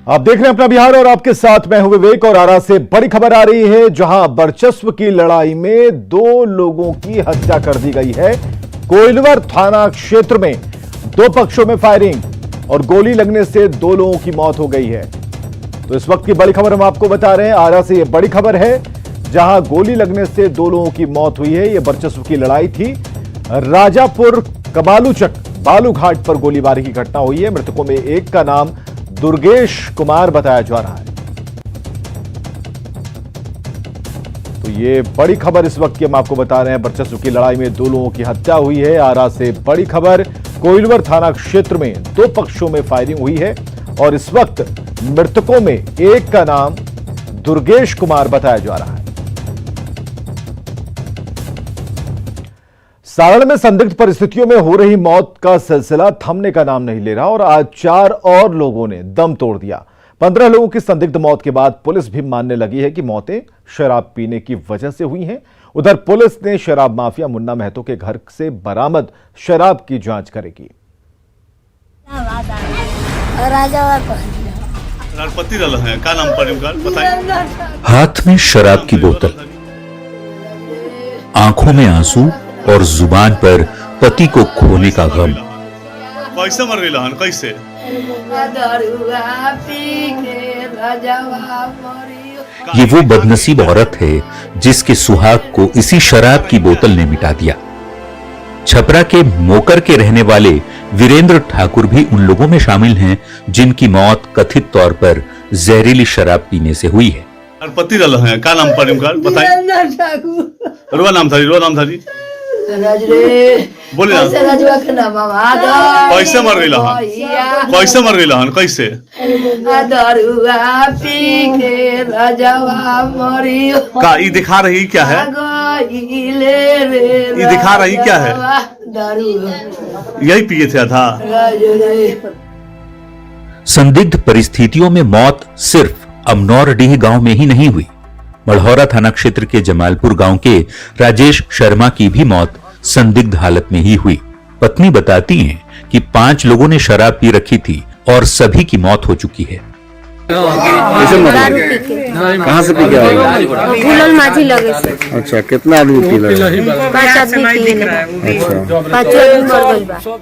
आप देख रहे हैं अपना बिहार और आपके साथ मैं हूं विवेक। और आरा से बड़ी खबर आ रही है, जहां वर्चस्व की लड़ाई में 2 लोगों की हत्या कर दी गई है। कोइलवर थाना क्षेत्र में 2 पक्षों में फायरिंग और गोली लगने से 2 लोगों की मौत हो गई है। तो इस वक्त की बड़ी खबर हम आपको बता रहे हैं। आरा से यह बड़ी खबर है, जहां गोली लगने से 2 लोगों की मौत हुई है। यह वर्चस्व की लड़ाई थी। राजापुर कबालूचक बालूघाट पर गोलीबारी की घटना हुई है। मृतकों में एक का नाम दुर्गेश कुमार बताया जा रहा है। तो ये बड़ी खबर इस वक्त की हम आपको बता रहे हैं। वर्चस्व की लड़ाई में 2 लोगों की हत्या हुई है। आरा से बड़ी खबर, कोइलवर थाना क्षेत्र में 2 पक्षों में फायरिंग हुई है और इस वक्त मृतकों में एक का नाम दुर्गेश कुमार बताया जा रहा है। सारण में संदिग्ध परिस्थितियों में हो रही मौत का सिलसिला थमने का नाम नहीं ले रहा और आज 4 और लोगों ने दम तोड़ दिया। 15 लोगों की संदिग्ध मौत के बाद पुलिस भी मानने लगी है कि मौतें शराब पीने की वजह से हुई हैं। उधर पुलिस ने शराब माफिया मुन्ना महतो के घर से बरामद शराब की जांच करेगी। हाथ में शराब की बोतल, आंखों में आंसू और जुबान पर पति को खोने का गम। कैसे मर गई लहन? कैसे? ये वो बदनसीब औरत है जिसके सुहाग को इसी शराब की बोतल ने मिटा दिया। छपरा के मोकर के रहने वाले वीरेंद्र ठाकुर भी उन लोगों में शामिल हैं जिनकी मौत कथित तौर पर जहरीली शराब पीने से हुई है। पति रहा है, क्या नाम पड़ी उनका बताइए। रुआ नाम था जी। बोले कैसे मर गई लहन? कैसे मर गई लहन? कैसे? का ये दिखा रही क्या है? ये दिखा रही क्या है? यही पिए थे था। संदिग्ध परिस्थितियों में मौत सिर्फ अमनौरडीह गांव में ही नहीं हुई। मढ़ौरा थाना क्षेत्र के जमालपुर गांव के राजेश शर्मा की भी मौत संदिग्ध हालत में ही हुई। पत्नी बताती हैं कि 5 लोगों ने शराब पी रखी थी और सभी की मौत हो चुकी है। कहाँ से पी गया? माझी लगे से। अच्छा, कितना आदमी पी लगा? 5 आदमी पी लगा। अच्छा, 5 आदमी मर गए।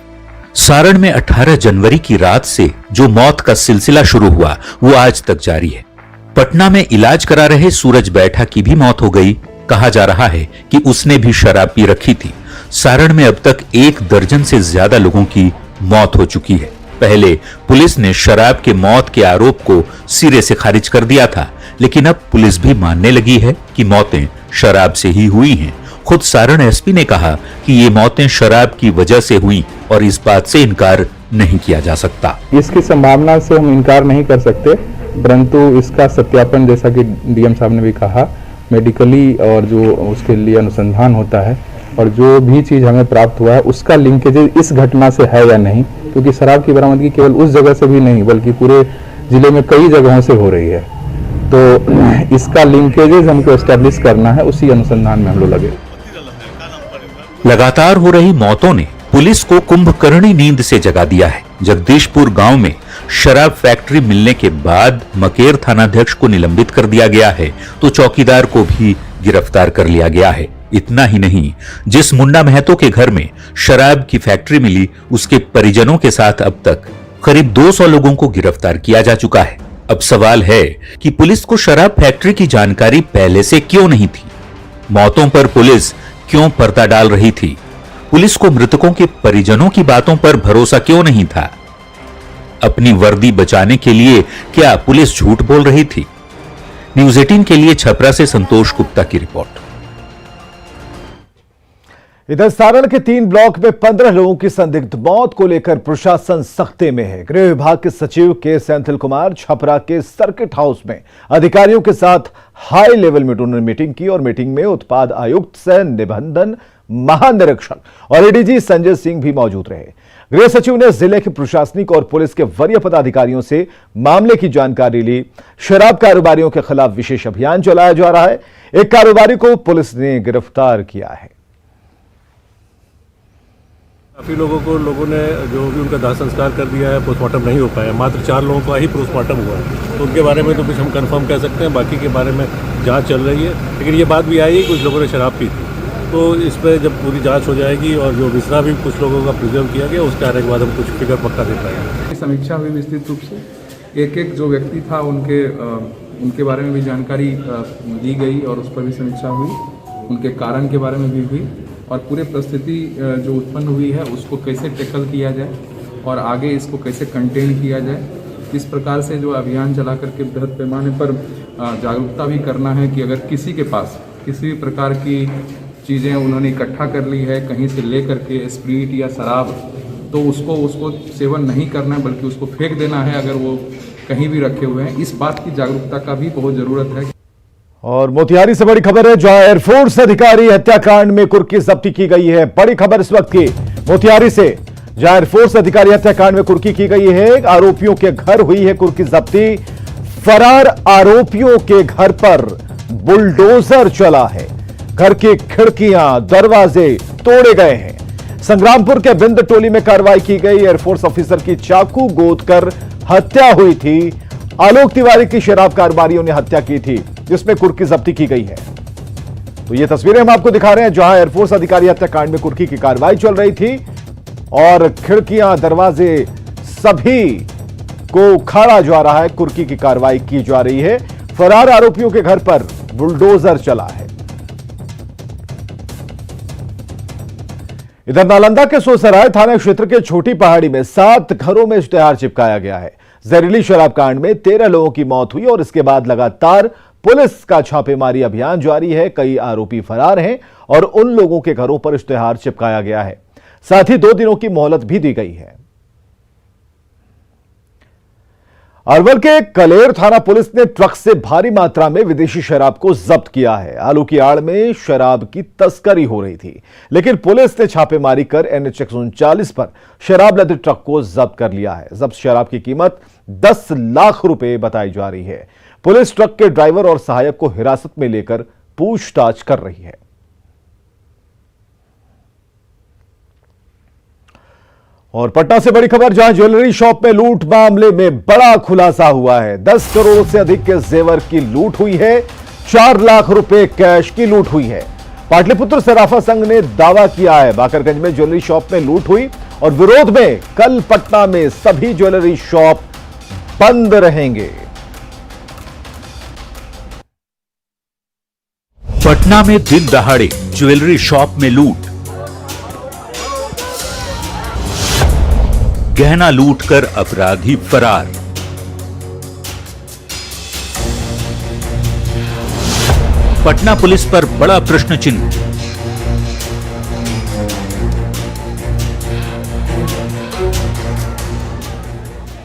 सारण में 18 जनवरी की रात से जो मौत का सिलसिला शुरू हुआ वो आज तक जारी है। पटना में इलाज करा रहे सूरज बैठा की भी मौत हो गई। कहा जा रहा है कि उसने भी शराब पी रखी थी। सारण में अब तक 1 दर्जन से ज्यादा लोगों की मौत हो चुकी है। पहले पुलिस ने शराब के मौत के आरोप को सिरे से खारिज कर दिया था, लेकिन अब पुलिस भी मानने लगी है कि मौतें शराब से ही हुई हैं। खुद सारण एसपी ने कहा कि ये मौतें शराब की वजह से हुई और इस बात से इनकार नहीं किया जा सकता। इसकी संभावना से हम इनकार नहीं कर सकते, परंतु इसका सत्यापन, जैसा कि डीएम साहब ने भी कहा, मेडिकली और जो उसके लिए अनुसंधान होता है और जो भी चीज हमें प्राप्त हुआ है उसका लिंकेज इस घटना से है या नहीं, क्योंकि शराब की बरामदगी केवल उस जगह से भी नहीं बल्कि पूरे जिले में कई जगहों से हो रही है। तो इसका लिंकेजेस हमको एस्टेब्लिश करना है, उसी अनुसंधान में हम लोग लगे। लगातार हो रही मौतों ने पुलिस को कुंभकर्णी नींद से जगा दिया है। जगदीशपुर गांव में शराब फैक्ट्री मिलने के बाद मकेर थानाध्यक्ष को निलंबित कर दिया गया है, तो चौकीदार को भी गिरफ्तार कर लिया गया है। इतना ही नहीं, जिस मुन्ना महतो के घर में शराब की फैक्ट्री मिली उसके परिजनों के साथ अब तक करीब 200 लोगों को गिरफ्तार किया जा चुका है। अब सवाल है कि पुलिस को शराब फैक्ट्री की जानकारी पहले से क्यों नहीं थी? मौतों पर पुलिस क्यों पर्दा डाल रही थी? पुलिस को मृतकों के परिजनों की बातों पर भरोसा क्यों नहीं था? अपनी वर्दी बचाने के लिए क्या पुलिस झूठ बोल रही थी? न्यूज़ 18 के लिए छपरा से संतोष गुप्ता की रिपोर्ट। इधर सारण के 3 ब्लॉक में 15 लोगों की संदिग्ध मौत को लेकर प्रशासन सख्ते में है। गृह विभाग के सचिव के सेंथिल कुमार छपरा के सर्किट हाउस में अधिकारियों के साथ हाई लेवल में उन्होंने मीटिंग की और मीटिंग में उत्पाद आयुक्त से निबंधन महानिरीक्षक और एडीजी संजय सिंह भी मौजूद रहे। गृह सचिव ने जिले के प्रशासनिक और पुलिस के वरीय पदाधिकारियों से मामले की जानकारी ली। शराब कारोबारियों के खिलाफ विशेष अभियान चलाया जा रहा है। एक कारोबारी को पुलिस ने गिरफ्तार किया है। काफ़ी लोगों ने जो भी उनका दाह संस्कार कर दिया है, पोस्टमार्टम नहीं हो पाया, मात्र 4 लोगों का ही पोस्टमार्टम हुआ है। तो उनके बारे में तो कुछ हम कंफर्म कह सकते हैं, बाकी के बारे में जांच चल रही है। लेकिन ये बात भी आई है कुछ लोगों ने शराब पी थी, तो इस पर जब पूरी जांच हो जाएगी और जो विसरा भी कुछ लोगों का प्रिजर्व किया गया उसके आने के बाद हम कुछ फिगर पक्का दे पाएंगे। समीक्षा हुई विस्तृत रूप से, एक जो व्यक्ति था उनके बारे में भी जानकारी दी गई और उस पर भी समीक्षा हुई, उनके कारण के बारे में भी हुई और पूरे परिस्थिति जो उत्पन्न हुई है उसको कैसे टैकल किया जाए और आगे इसको कैसे कंटेन किया जाए। किस प्रकार से जो अभियान चला करके बृहद पैमाने पर जागरूकता भी करना है कि अगर किसी के पास किसी भी प्रकार की चीज़ें उन्होंने इकट्ठा कर ली है कहीं से ले करके स्प्रीट या शराब, तो उसको सेवन नहीं करना है बल्कि उसको फेंक देना है अगर वो कहीं भी रखे हुए हैं। इस बात की जागरूकता का भी बहुत ज़रूरत है। और मोतिहारी से बड़ी खबर है, जहां एयरफोर्स अधिकारी हत्याकांड में कुर्की जब्ती की गई है। बड़ी खबर इस वक्त की मोतिहारी से, जहां एयरफोर्स अधिकारी हत्याकांड में कुर्की की गई है। आरोपियों के घर हुई है कुर्की जब्ती। फरार आरोपियों के घर पर बुलडोजर चला है, घर की खिड़कियां दरवाजे तोड़े गए हैं। संग्रामपुर के बिंद टोली में कार्रवाई की गई। एयरफोर्स ऑफिसर की चाकू गोदकर हत्या हुई थी। आलोक तिवारी की शराब कारोबारियों ने हत्या की थी, जिसमें कुर्की जब्ती की गई है। तो ये तस्वीरें हम आपको दिखा रहे हैं, जहां एयरफोर्स अधिकारी हत्याकांड में कुर्की की कार्रवाई चल रही थी और खिड़कियां दरवाजे सभी को उखाड़ा जा रहा है, कुर्की की कार्रवाई की जा रही है। फरार आरोपियों के घर पर बुलडोजर चला है। इधर नालंदा के सोसराय थाना क्षेत्र के छोटी पहाड़ी में 7 घरों में इश्तेहार चिपकाया गया है। जहरीली शराब कांड में 13 लोगों की मौत हुई और इसके बाद लगातार पुलिस का छापेमारी अभियान जारी है। कई आरोपी फरार हैं और उन लोगों के घरों पर इश्तेहार चिपकाया गया है। साथ ही 2 दिनों की मोहलत भी दी गई है। अरवल के कलेर थाना पुलिस ने ट्रक से भारी मात्रा में विदेशी शराब को जब्त किया है। आलू की आड़ में शराब की तस्करी हो रही थी, लेकिन पुलिस ने छापेमारी कर NH 139 पर शराब लदे ट्रक को जब्त कर लिया है। जब्त शराब की कीमत 10 लाख रुपए बताई जा रही है। पुलिस ट्रक के ड्राइवर और सहायक को हिरासत में लेकर पूछताछ कर रही है। और पटना से बड़ी खबर, जहां ज्वेलरी शॉप में लूट मामले में बड़ा खुलासा हुआ है। 10 करोड़ से अधिक के जेवर की लूट हुई है। 4 लाख रुपए कैश की लूट हुई है। पाटलिपुत्र सराफा संघ ने दावा किया है बाकरगंज में ज्वेलरी शॉप में लूट हुई और विरोध में कल पटना में सभी ज्वेलरी शॉप बंद रहेंगे। पटना में दिन दहाड़े ज्वेलरी शॉप में लूट, गहना लूटकर अपराधी फरार। पटना पुलिस पर बड़ा प्रश्न चिन्ह।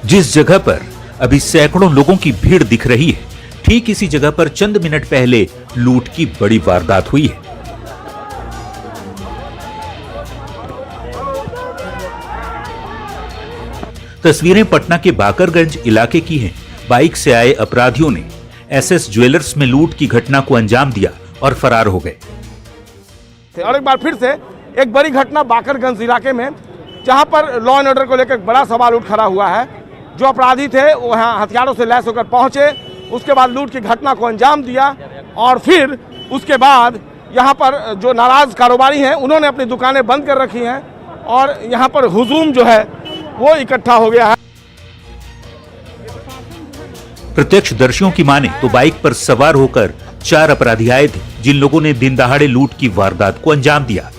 जिस जगह पर अभी सैकड़ों लोगों की भीड़ दिख रही है, ठीक इसी जगह पर चंद मिनट पहले लूट की बड़ी वारदात हुई है। तस्वीरें पटना के बाकरगंज इलाके की हैं। बाइक से आए अपराधियों ने SS ज्वेलर्स में लूट की घटना को अंजाम दिया और फरार हो गए। और एक बार फिर से एक बड़ी घटना बाकरगंज इलाके में, जहां पर लॉ एंड ऑर्डर को लेकर बड़ा सवाल उठ खड़ा हुआ है। जो अपराधी थे वो यहाँ हथियारों से लैस होकर पहुंचे, उसके बाद लूट की घटना को अंजाम दिया और फिर उसके बाद यहाँ पर जो नाराज कारोबारी हैं उन्होंने अपनी दुकानें बंद कर रखी हैं और यहाँ पर हुजूम जो है वो इकट्ठा हो गया है। प्रत्यक्षदर्शियों की माने तो बाइक पर सवार होकर 4 अपराधी आए थे, जिन लोगों ने दिन दहाड़े लूट की वारदात को अंजाम दिया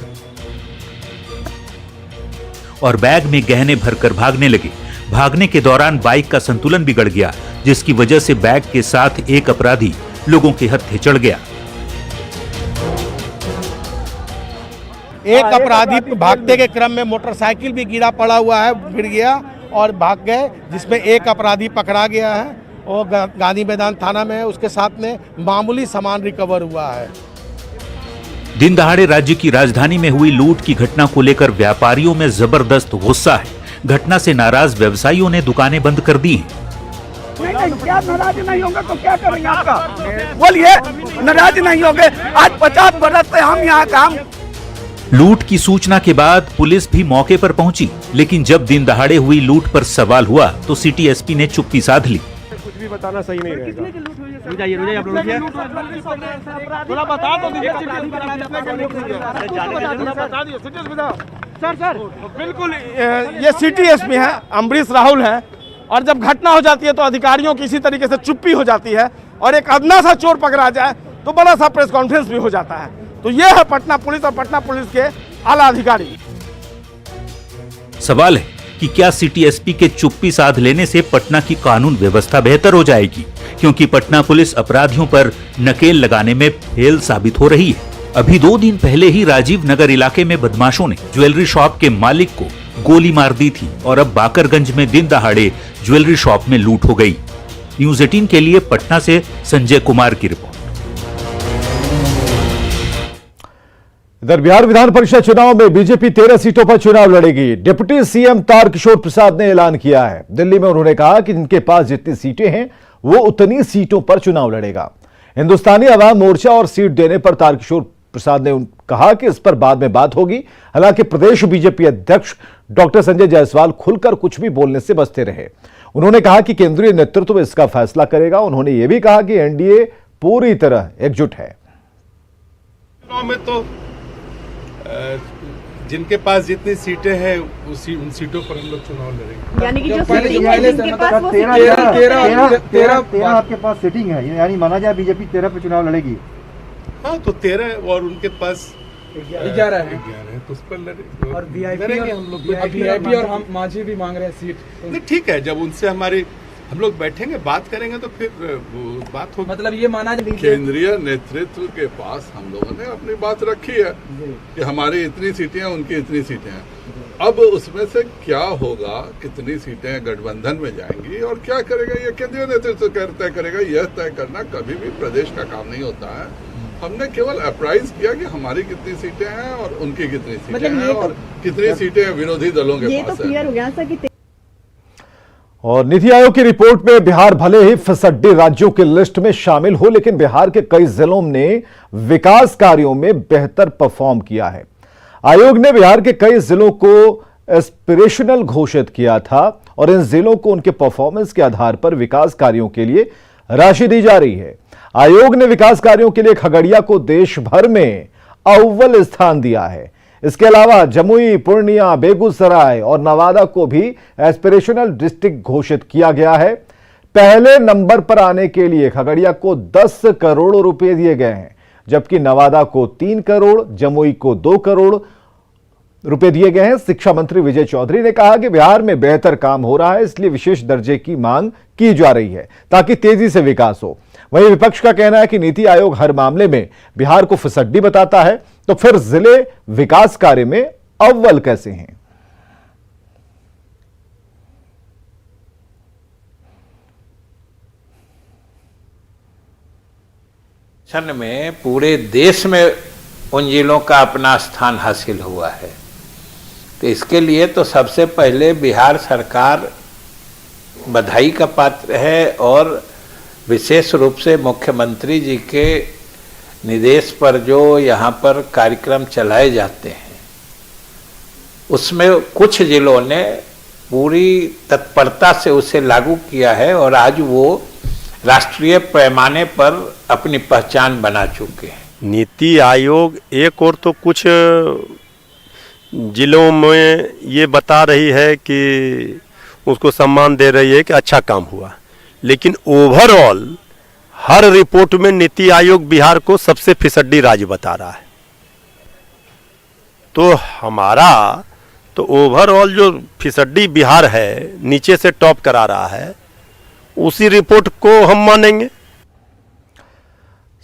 और बैग में गहने भरकर भागने लगे। भागने के दौरान बाइक का संतुलन बिगड़ गया, जिसकी वजह से बैग के साथ एक अपराधी लोगों के हत्थे चढ़ गया। एक अपराधी भागते के क्रम में मोटरसाइकिल भी गिर गया और भाग गए, जिसमें एक अपराधी पकड़ा गया है और गांधी मैदान थाना में है। उसके साथ में मामूली सामान रिकवर हुआ है। दिन दहाड़े राज्य की राजधानी में हुई लूट की घटना को लेकर व्यापारियों में जबरदस्त गुस्सा है। घटना से नाराज व्यवसायियों ने दुकानें बंद कर दी हैं। नहीं, क्या नाराज नहीं होंगे तो क्या करेंगे आपका? बोलिए, नाराज नहीं होंगे। आज 50 बरस से हम यहाँ काम लूट की सूचना के बाद पुलिस भी मौके पर पहुंची, लेकिन जब दिन दहाड़े हुई लूट पर सवाल हुआ तो सिटी एसपी ने चुप्पी साध ली। कुछ भी बताना सही नहीं रहेगा। रुजाइए आप लोग थोड़ा बता दो सर बिल्कुल ये सिटी एसपी हैं अमरीश राहुल हैं, और जब घटना हो जाती है तो अधिकारियों की इसी तरीके से चुप्पी हो जाती है, और एक अदना सा चोर पकड़ा जाए तो बड़ा सा प्रेस कॉन्फ्रेंस भी हो जाता है। तो ये है पटना पुलिस और पटना पुलिस के आला अधिकारी। सवाल है कि क्या सिटी एसपी के चुप्पी साध लेने से पटना की कानून व्यवस्था बेहतर हो जाएगी, क्योंकि पटना पुलिस अपराधियों पर नकेल लगाने में फेल साबित हो रही है। अभी 2 दिन पहले ही राजीव नगर इलाके में बदमाशों ने ज्वेलरी शॉप के मालिक को गोली मार दी थी, और अब बाकरगंज में दिन दहाड़े ज्वेलरी शॉप में लूट हो गई। न्यूज 18 के लिए पटना से संजय कुमार की रिपोर्ट। इधर बिहार विधान परिषद चुनाव में बीजेपी 13 सीटों पर चुनाव लड़ेगी। डिप्टी सीएम तारकिशोर प्रसाद ने ऐलान किया है। दिल्ली में उन्होंने कहा कि जिनके पास जितनी सीटें हैं वो उतनी सीटों पर चुनाव लड़ेगा। हिंदुस्तानी अवाम मोर्चा और सीट देने पर तारकिशोर प्रसाद ने कहा कि इस पर बाद में बात होगी। हालांकि प्रदेश बीजेपी अध्यक्ष डॉक्टर संजय जायसवाल खुलकर कुछ भी बोलने से बचते रहे। उन्होंने कहा कि केंद्रीय नेतृत्व इसका फैसला करेगा। उन्होंने यह भी कहा कि एनडीए पूरी तरह एकजुट है। चुनाव में तो जिनके पास जितनी सीटें हैं उन सीटों पर हम लोग चुनाव लड़ेंगे। यानी कि जो सीटिंग है जिनके पास वो 13 आपके पास सीटिंग है, यानी माना जाए बीजेपी 13 पे चुनाव लड़ेगी। हाँ तो 13 और उनके पास 11 है तो उस पर लड़ेंगे और लड़ेंगे हम लोग। वीआईपी और हम मांझी भी मांग रहे हैं सीट। नहीं ठीक है, जब उनसे हम लोग बैठेंगे बात करेंगे तो फिर बात होगी। मतलब ये माना केंद्रीय नेतृत्व के पास हम लोगों ने अपनी बात रखी है कि हमारी इतनी सीटें हैं, उनकी इतनी सीटें हैं। अब उसमें से क्या होगा, कितनी सीटें गठबंधन में जाएंगी और क्या करेगा, ये केंद्रीय नेतृत्व तय करेगा। यह तय करना कभी भी प्रदेश का काम नहीं होता है। हमने केवल अप्राइज किया कि हमारी कितनी सीटें हैं और उनकी कितनी सीटें हैं और कितनी सीटें विरोधी दलों के पास है। और नीति आयोग की रिपोर्ट में बिहार भले ही फिसड्डी राज्यों की लिस्ट में शामिल हो, लेकिन बिहार के कई जिलों ने विकास कार्यों में बेहतर परफॉर्म किया है। आयोग ने बिहार के कई जिलों को एस्पिरेशनल घोषित किया था और इन जिलों को उनके परफॉर्मेंस के आधार पर विकास कार्यों के लिए राशि दी जा रही है। आयोग ने विकास कार्यों के लिए खगड़िया को देश भर में अव्वल स्थान दिया है। इसके अलावा जमुई, पूर्णिया, बेगूसराय और नवादा को भी एस्पिरेशनल डिस्ट्रिक्ट घोषित किया गया है। पहले नंबर पर आने के लिए खगड़िया को 10 करोड़ रुपए दिए गए हैं, जबकि नवादा को 3 करोड़, जमुई को 2 करोड़ रुपए दिए गए हैं। शिक्षा मंत्री विजय चौधरी ने कहा कि बिहार में बेहतर काम हो रहा है, इसलिए विशेष दर्जे की मांग की जा रही है ताकि तेजी से विकास हो। वहीं विपक्ष का कहना है कि नीति आयोग हर मामले में बिहार को फिसड्डी बताता है, तो फिर जिले विकास कार्य में अव्वल कैसे हैं? में पूरे देश में उन जिलों का अपना स्थान हासिल हुआ है। तो इसके लिए तो सबसे पहले बिहार सरकार बधाई का पात्र है और विशेष रूप से मुख्यमंत्री जी के निर्देश पर जो यहाँ पर कार्यक्रम चलाए जाते हैं उसमें कुछ जिलों ने पूरी तत्परता से उसे लागू किया है और आज वो राष्ट्रीय पैमाने पर अपनी पहचान बना चुके हैं। नीति आयोग एक और तो कुछ जिलों में ये बता रही है कि उसको सम्मान दे रही है कि अच्छा काम हुआ, लेकिन ओवरऑल हर रिपोर्ट में नीति आयोग बिहार को सबसे फिसड्डी राज्य बता रहा है। तो हमारा तो ओवरऑल जो फिसड्डी बिहार है नीचे से टॉप करा रहा है, उसी रिपोर्ट को हम मानेंगे।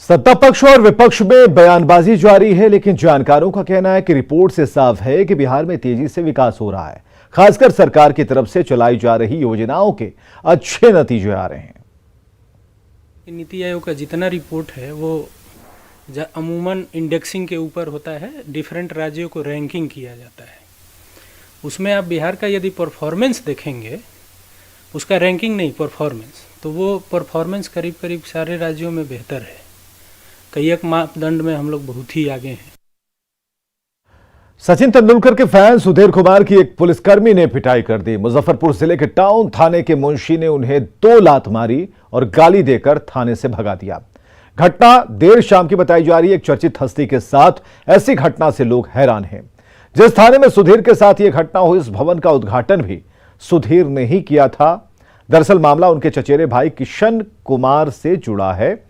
सत्ता पक्ष और विपक्ष में बयानबाजी जारी है, लेकिन जानकारों का कहना है कि रिपोर्ट से साफ है कि बिहार में तेजी से विकास हो रहा है। खासकर सरकार की तरफ से चलाई जा रही योजनाओं के अच्छे नतीजे आ रहे हैं। नीति आयोग का जितना रिपोर्ट है वो अमूमन इंडेक्सिंग के ऊपर होता है, डिफरेंट राज्यों को रैंकिंग किया जाता है। उसमें आप बिहार का यदि परफॉर्मेंस देखेंगे, उसका रैंकिंग नहीं परफॉर्मेंस, तो वो परफॉर्मेंस करीब करीब सारे राज्यों में बेहतर है। कई एक मापदंड में हम लोग बहुत ही आगे हैं। सचिन तेंदुलकर के फैन सुधीर कुमार की एक पुलिसकर्मी ने पिटाई कर दी। मुजफ्फरपुर जिले के टाउन थाने के मुंशी ने उन्हें 2 लात मारी और गाली देकर थाने से भगा दिया। घटना देर शाम की बताई जा रही है। एक चर्चित हस्ती के साथ ऐसी घटना से लोग हैरान हैं। जिस थाने में सुधीर के साथ यह घटना हुई, इस भवन का उद्घाटन भी सुधीर ने ही किया था। दरअसल मामला उनके चचेरे भाई किशन कुमार से जुड़ा है।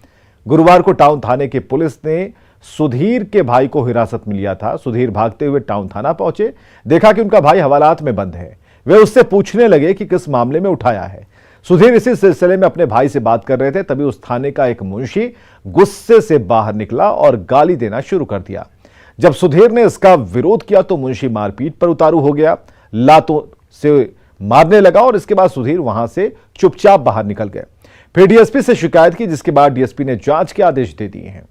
गुरुवार को टाउन थाने की पुलिस ने सुधीर के भाई को हिरासत में लिया था। सुधीर भागते हुए टाउन थाना पहुंचे, देखा कि उनका भाई हवालात में बंद है। वे उससे पूछने लगे कि किस मामले में उठाया है। सुधीर इसी सिलसिले में अपने भाई से बात कर रहे थे, तभी उस थाने का एक मुंशी गुस्से से बाहर निकला और गाली देना शुरू कर दिया। जब सुधीर ने इसका विरोध किया तो मुंशी मारपीट पर उतारू हो गया, लातों से मारने लगा और इसके बाद सुधीर वहां से चुपचाप बाहर निकल गए। फिर डीएसपी से शिकायत की, जिसके बाद डीएसपी ने जांच के आदेश दे दिए हैं।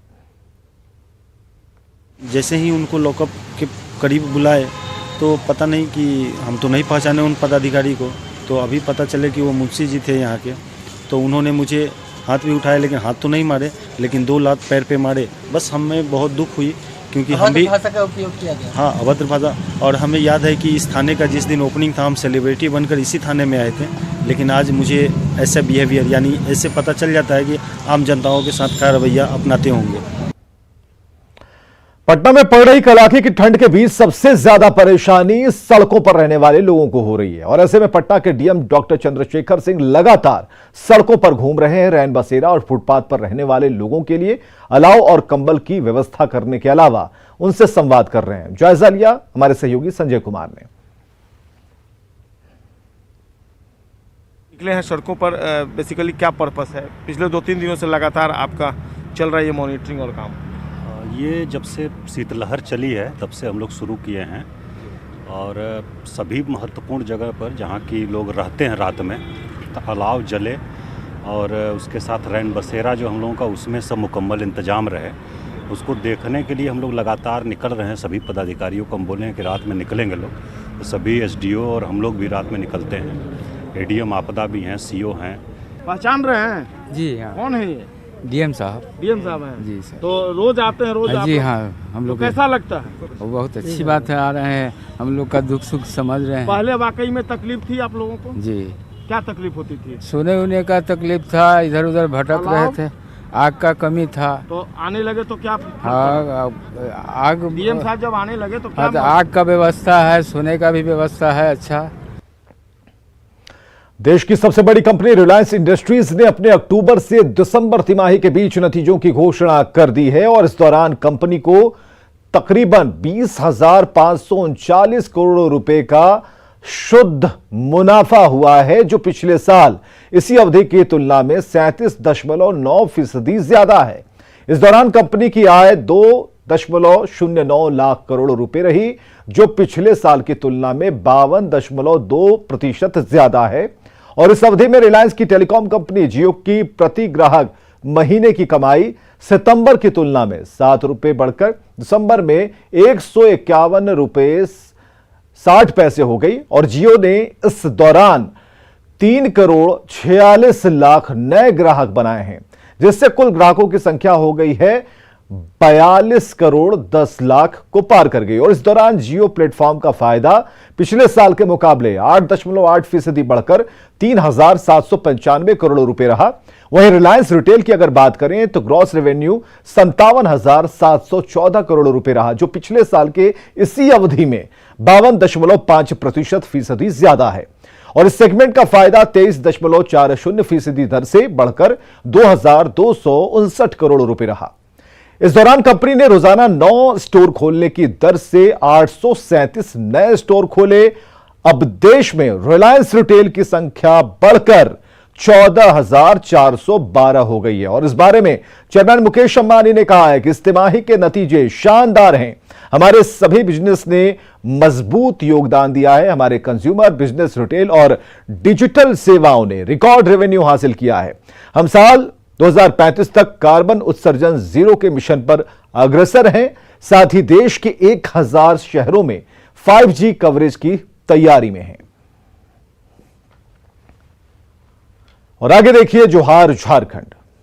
जैसे ही उनको लॉकअप के करीब बुलाए तो पता नहीं कि हम तो नहीं पहचाने उन पदाधिकारी को, तो अभी पता चले कि वो मुंशी जी थे यहाँ के। तो उन्होंने मुझे हाथ भी उठाया, लेकिन हाथ तो नहीं मारे, लेकिन 2 लात पैर पे मारे। बस हमें बहुत दुख हुई, क्योंकि हम भी भाषा का उपयोग किया गया। हाँ, अभद्र भाषा। और हमें याद है कि इस थाने का जिस दिन ओपनिंग था, हम सेलिब्रिटी बनकर इसी थाने में आए थे, लेकिन आज मुझे ऐसा बिहेवियर, यानी ऐसे पता चल जाता है कि आम जनताओं के साथ क्या रवैया अपनाते होंगे। पटना में पड़ रही कड़ाके की ठंड के बीच सबसे ज्यादा परेशानी सड़कों पर रहने वाले लोगों को हो रही है और ऐसे में पटना के डीएम डॉक्टर चंद्रशेखर सिंह लगातार सड़कों पर घूम रहे हैं। रैन बसेरा और फुटपाथ पर रहने वाले लोगों के लिए अलाव और कंबल की व्यवस्था करने के अलावा उनसे संवाद कर रहे हैं। जायजा लिया हमारे सहयोगी संजय कुमार ने। निकले हैं सड़कों पर, बेसिकली क्या पर्पस है? पिछले 2-3 दिनों से लगातार आपका चल रहा है ये मॉनिटरिंग और काम। ये जब से शीतलहर चली है तब से हम लोग शुरू किए हैं और सभी महत्वपूर्ण जगह पर जहाँ की लोग रहते हैं रात में अलाव जले और उसके साथ रैन बसेरा जो हम लोगों का उसमें सब मुकम्मल इंतजाम रहे, उसको देखने के लिए हम लोग लगातार निकल रहे हैं। सभी पदाधिकारियों को हम बोले हैं कि रात में निकलेंगे लोग, तो सभी एसडीओ और हम लोग भी रात में निकलते हैं। एडीएम आपदा भी हैं, सीओ हैं। पहचान रहे हैं? जी हाँ। कौन है ये? डीएम साहब। डीएम साहब हैं जी सर। तो रोज आते हैं? रोज जी हाँ, हम लोग। तो कैसा लगता है? बहुत अच्छी बात है, आ रहे हैं, हम लोग का दुख सुख समझ रहे हैं। पहले वाकई में तकलीफ थी आप लोगों को? जी। क्या तकलीफ होती थी? सोने उने का तकलीफ था, इधर उधर भटक रहे थे, आग का कमी था। तो आने लगे तो क्या? आग डीएम साहब जब आने लगे तो क्या? आग का व्यवस्था है, सोने का भी व्यवस्था है। अच्छा, देश की सबसे बड़ी कंपनी रिलायंस इंडस्ट्रीज ने अपने अक्टूबर से दिसंबर तिमाही के बीच नतीजों की घोषणा कर दी है और इस दौरान कंपनी को तकरीबन 20,539 करोड़ रुपए का शुद्ध मुनाफा हुआ है, जो पिछले साल इसी अवधि की तुलना में 37.9% ज्यादा है। इस दौरान कंपनी की आय 2.09 लाख करोड़ रुपए रही, जो पिछले साल की तुलना में 52.2% ज्यादा है। और इस अवधि में रिलायंस की टेलीकॉम कंपनी जियो की प्रति ग्राहक महीने की कमाई सितंबर की तुलना में 7 रुपए बढ़कर दिसंबर में 151 रुपए 60 पैसे हो गई और जियो ने इस दौरान 3 करोड़ 46 लाख नए ग्राहक बनाए हैं, जिससे कुल ग्राहकों की संख्या हो गई है 42 करोड़ 10 लाख को पार कर गई। और इस दौरान जियो प्लेटफॉर्म का फायदा पिछले साल के मुकाबले 8.8% बढ़कर 3,795 करोड़ रुपए रहा। वहीं रिलायंस रिटेल की अगर बात करें तो ग्रॉस रेवेन्यू 57,714 करोड़ रुपए रहा, जो पिछले साल के इसी अवधि में 52.5% ज्यादा है। और इस सेगमेंट का फायदा 23.40% दर से बढ़कर 2,259 करोड़ रुपए रहा। इस दौरान कंपनी ने रोजाना 9 स्टोर खोलने की दर से 837 नए स्टोर खोले। अब देश में रिलायंस रिटेल की संख्या बढ़कर 14,412 हो गई है। और इस बारे में चेयरमैन मुकेश अंबानी ने कहा है कि इस तिमाही के नतीजे शानदार हैं। हमारे सभी बिजनेस ने मजबूत योगदान दिया है। हमारे कंज्यूमर, बिजनेस, रिटेल और डिजिटल सेवाओं ने रिकॉर्ड रेवेन्यू हासिल किया है। हम साल 2035 तक कार्बन उत्सर्जन 0 के मिशन पर अग्रसर हैं। साथ ही देश के 1000 शहरों में 5G कवरेज की तैयारी में हैं। और आगे देखिए जोहार झारखंड।